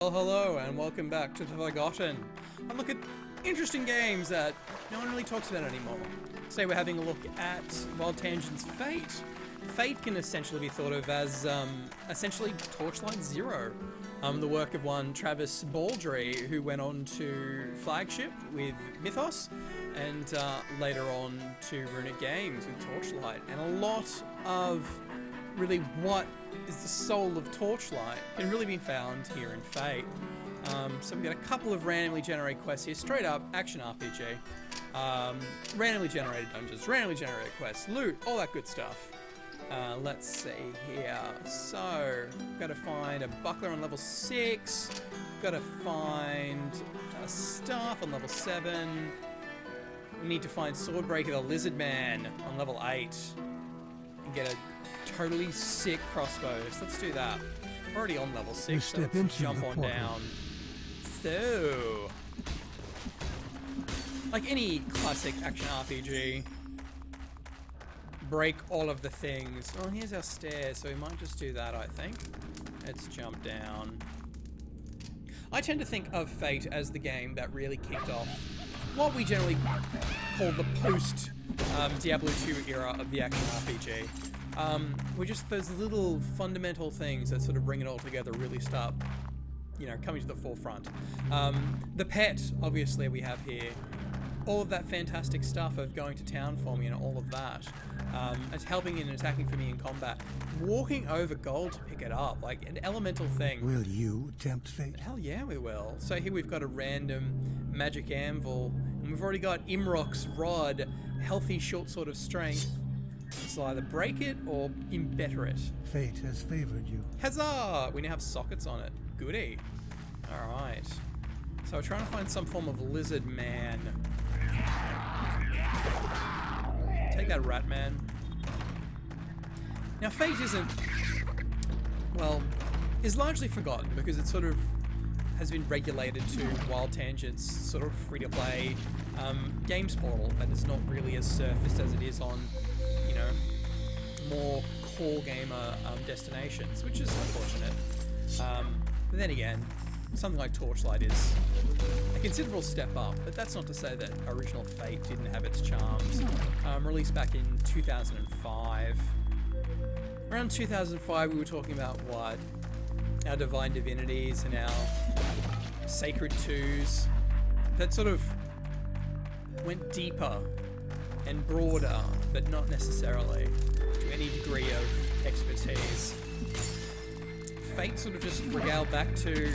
Well, hello and welcome back to The Forgotten. A look at interesting games that no one really talks about anymore. Today we're having a look at Wild Tangent's Fate. Fate can essentially be thought of as essentially Torchlight Zero, the work of one Travis Baldree, who went on to Flagship with Mythos and later on to Renown Games with Torchlight. And a lot of really what is the soul of Torchlight can really be found here in Fate. So we've got a couple of randomly generated quests here, straight up action RPG. Randomly generated dungeons, randomly generated quests, loot, all that good stuff. Let's see here. So, got to find a buckler on level 6. Got to find a staff on level 7. We need to find Swordbreaker the Lizard Man on level 8. And get a totally sick crossbows. Let's do that. We're already on level 6, so let's jump on down. So, like any classic action RPG, break all of the things. Oh, here's our stairs, so we might just do that, I think. Let's jump down. I tend to think of Fate as the game that really kicked off what we generally call the post-Diablo 2 era of the action RPG. We're just those little fundamental things that sort of bring it all together really start, you know, coming to the forefront. The pet, obviously, we have here. All of that fantastic stuff of going to town for me and all of that. It's helping and attacking for me in combat. Walking over gold to pick it up, like an elemental thing. Will you tempt fate? Hell yeah, we will. So here we've got a random magic anvil, and we've already got Imrok's rod, healthy short sword of strength. So either break it or embetter it. Fate has favored you. Huzzah! We now have sockets on it. Goody. Alright. So we're trying to find some form of lizard man. Take that, rat man. Now Fate isn't, well, is largely forgotten because it sort of has been regulated to Wild Tangent's sort of free-to-play games portal, and it's not really as surfaced as it is on, you know, more core gamer destinations, which is unfortunate. But then again, something like Torchlight is a considerable step up, but that's not to say that original Fate didn't have its charms. Released back in 2005. Around 2005 we were talking about what? Our Divine Divinities and our Sacred Twos. That sort of went deeper and broader, but not necessarily to any degree of expertise. Fate sort of just regaled back to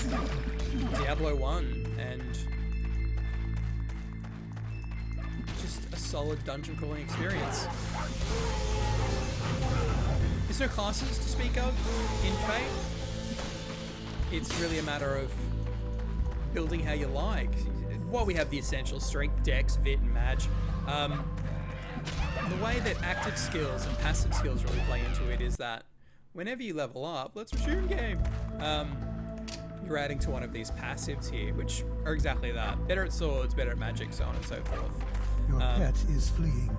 Diablo 1 and just a solid dungeon crawling experience. There's no classes to speak of in Fate. It's really a matter of building how you like. While we have the essential strength, dex, vit, and mag, the way that active skills and passive skills really play into it is that whenever you level up, let's resume game. You're adding to one of these passives here, which are exactly that. Better at swords, better at magic, so on and so forth. Your pet is fleeing.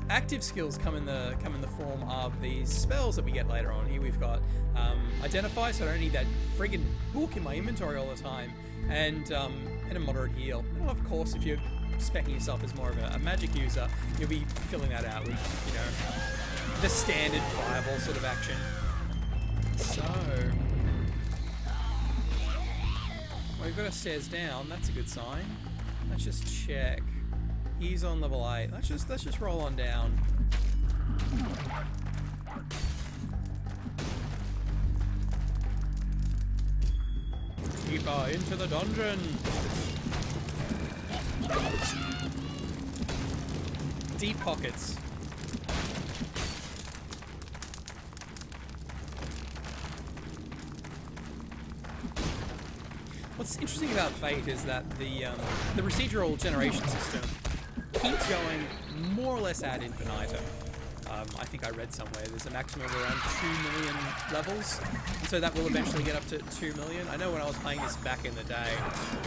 Active skills come in the form of these spells that we get later on. Here we've got Identify, so I don't need that friggin' book in my inventory all the time, and a moderate heal. And of course, if you're speccing yourself as more of a magic user, you'll be filling that out with, you know, the standard fireball sort of action. So, well, we've got our stairs down. That's a good sign. Let's just check. He's on level 8. Let's just roll on down. Deeper into the dungeon. Deep pockets. What's interesting about Fate is that the procedural generation system keeps going more or less ad infinitum. I think I read somewhere there's a maximum of around 2 million levels, and so that will eventually get up to 2 million. I know when I was playing this back in the day,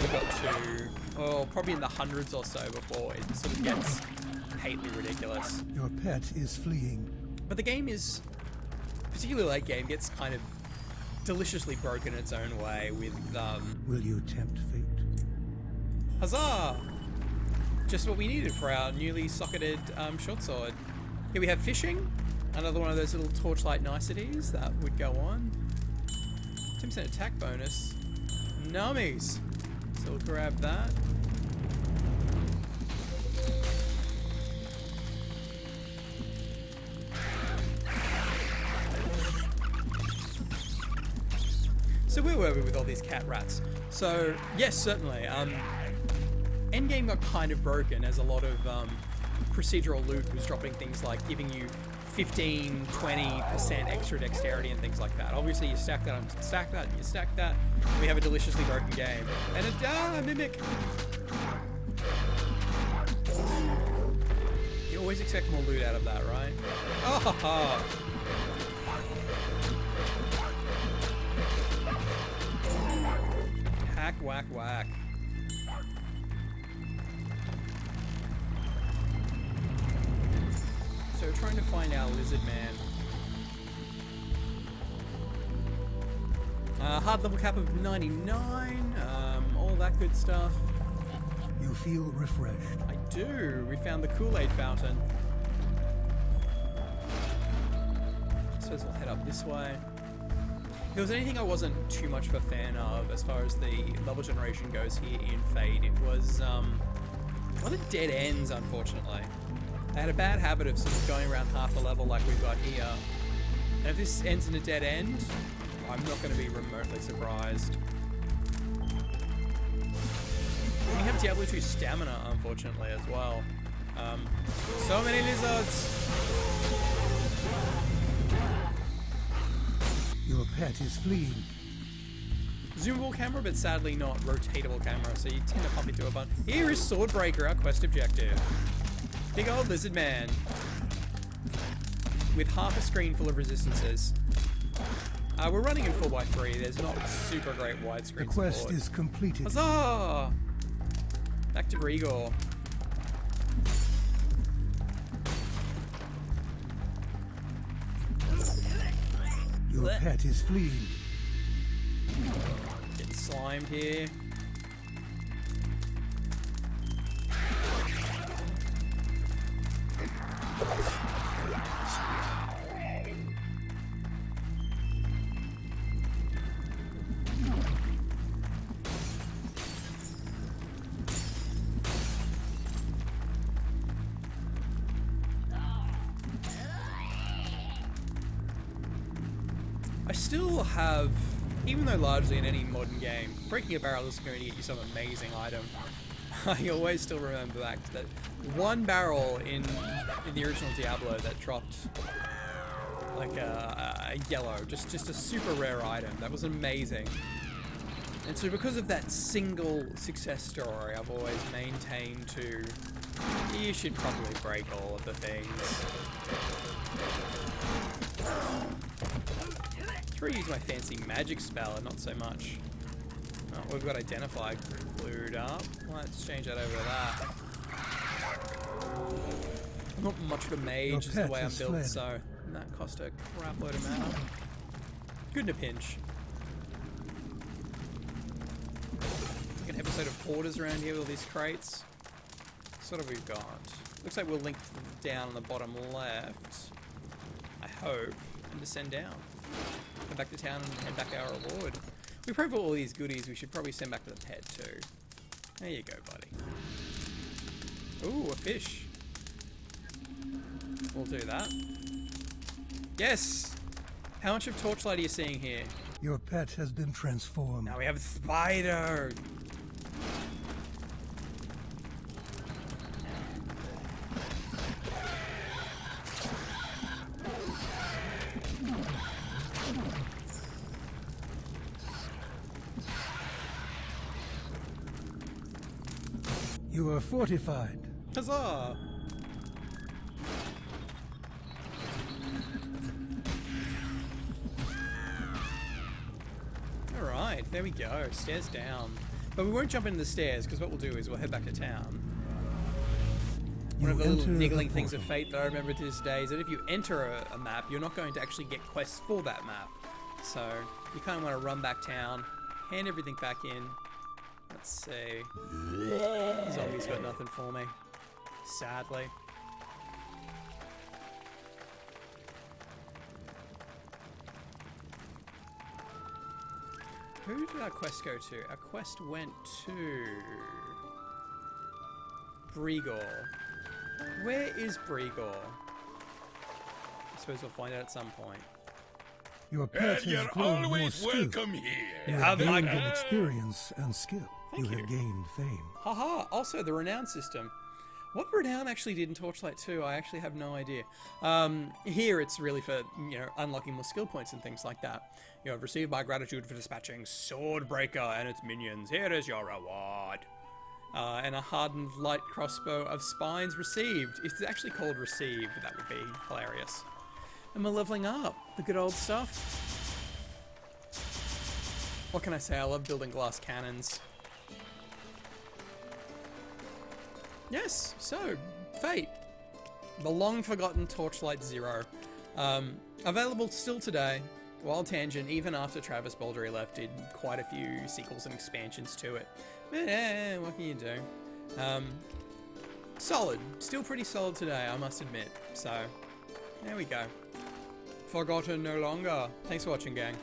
we got to, oh, probably in the hundreds or so before it sort of gets patently ridiculous. Your pet is fleeing. But the game is, particularly late game, gets kind of deliciously broken its own way with, Will you tempt fate? huzzah! Just what we needed for our newly socketed short sword. Here we have fishing, another one of those little torchlight niceties that would go on. 10% attack bonus. Nummies! So we'll grab that. So where were we with all these cat rats? So, yes, certainly. Endgame got kind of broken as a lot of procedural loot was dropping things like giving you 15, 20% extra dexterity and things like that. Obviously, you stack that on stack that, you stack that, and we have a deliciously broken game. And a mimic! You always expect more loot out of that, right? Oh ha ha! Hack, whack, whack. So we're trying to find our lizard man. Hard level cap of 99, all that good stuff. You feel refreshed. I do. We found the Kool-Aid fountain. So we'll head up this way. If there was anything I wasn't too much of a fan of as far as the level generation goes here in Fate, it was a lot of dead ends, unfortunately. They had a bad habit of sort of going around half the level like we've got here. And if this ends in a dead end, I'm not going to be remotely surprised. We have Diablo 2 stamina, unfortunately, as well. So many lizards! Your pet is fleeing. Zoomable camera, but sadly not rotatable camera, so you tend to pop into a button. Here is Swordbreaker, our quest objective. Big old lizard man. With half a screen full of resistances. We're running in 4x3, there's not super great widescreen The quest support. is completed. Huzzah! Back to Grigor. Your pet is fleeing. Getting slimed here. I still have, even though largely in any modern game, breaking a barrel is going to get you some amazing item. I always still remember back to that one barrel in the original Diablo that dropped like a yellow, just a super rare item. That was amazing. And so because of that single success story, I've always maintained to, you should probably break all of the things. Use my fancy magic spell and not so much. Oh, we've got Identify glued up. Let's change that over to that. I'm not much of a mage is the way I'm built, so that cost a crap load of mana. Good in a pinch. Like an episode of Hoarders around here with all these crates. So what have we got? Looks like we'll link down on the bottom left. I hope. And descend down. Head back to town and head back our reward. We probably all these goodies we should probably send back to the pet too. There you go, buddy. Ooh, a fish. We'll do that. Yes! How much of Torchlight are you seeing here? Your pet has been transformed. Now we have a spider! You are fortified. Huzzah! Alright, there we go. Stairs down. But we won't jump into the stairs, because what we'll do is we'll head back to town. One of the little niggling things of Fate that I remember to this day is that if you enter a map, you're not going to actually get quests for that map. So, You kind of want to run back down, hand everything back in. Let's see. Zombie's got nothing for me, sadly. Who did our quest go to? Our quest went to Bregor. Where is Bregor? I suppose we'll find out at some point. Your pet has grown more skilled. You have gained in experience and skill. Thank you. Have gained fame. Haha, also the Renown system. What Renown actually did in Torchlight 2, I actually have no idea. Here it's really for, you know, unlocking more skill points and things like that. You have received my gratitude for dispatching Swordbreaker and its minions. Here is your reward. And a hardened light crossbow of spines received. If it's actually called received, that would be hilarious. And we're leveling up. The good old stuff. What can I say? I love building glass cannons. Yes, so, Fate. The long-forgotten Torchlight 0. Available still today. Wild Tangent, even after Travis Baldree left, did quite a few sequels and expansions to it. But what can you do? Solid. Still pretty solid today, I must admit. So, there we go. Forgotten no longer. Thanks for watching, gang.